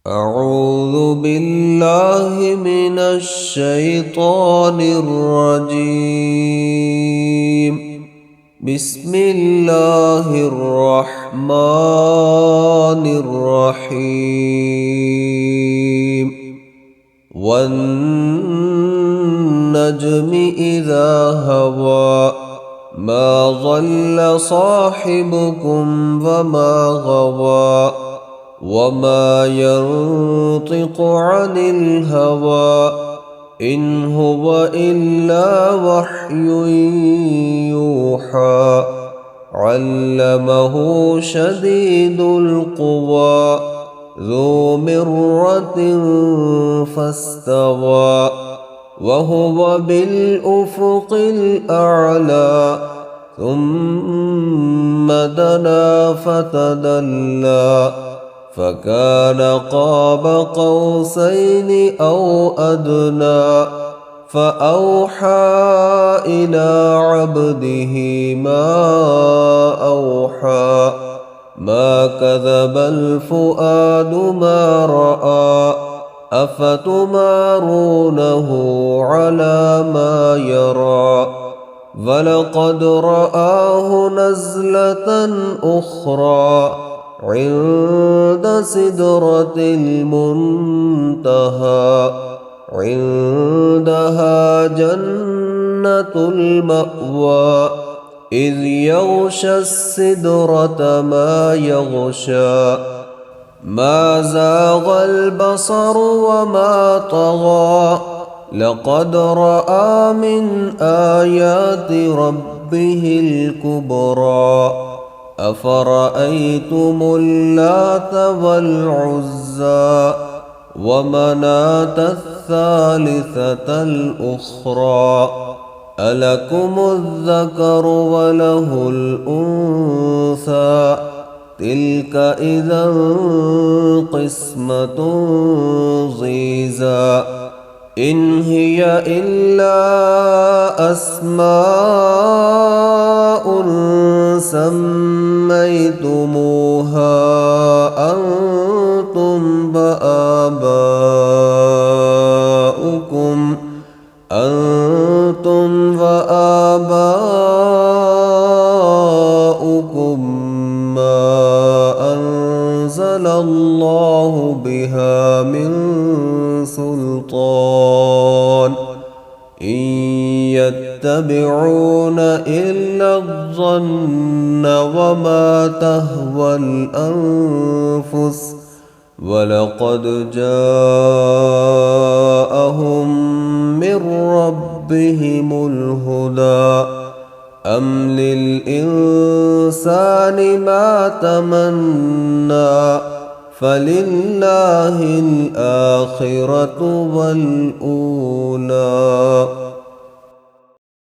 أعوذ بالله من الشيطان الرجيم. بسم الله الرحمن الرحيم. والنجم إذا هوى ما ضل صاحبكم وما غوى وما ينطق عن الهوى إن هو إلا وحي يوحى علمه شديد القوى ذو مرة فاستوى وهو بالأفق الأعلى ثم دنا فتدلى فكان قاب قوسين أو أدنى فأوحى إلى عبده ما أوحى ما كذب الفؤاد ما رأى أفتمارونه على ما يرى ولقد رآه نزلة أخرى عند سدرة المنتهى عندها جنة المأوى إذ يغشى السدرة ما يغشى ما زاغ البصر وما طغى لقد رأى من آيات ربه الكبرى أفرأيتم اللات والعزى ومناة الثالثة الأخرى ألكم الذكر وله الأنثى تلك إذا قسمة ضيزى إن هي إلا أسماء سميتموها أنتم وآباؤكم ما أنزل الله بها من سلطان إن يتبعون إلا الظن وما تهوى الأنفس ولقد جاءهم من ربهم الهدى أم للإنسان ما تمنى فلله الآخرة والأولى.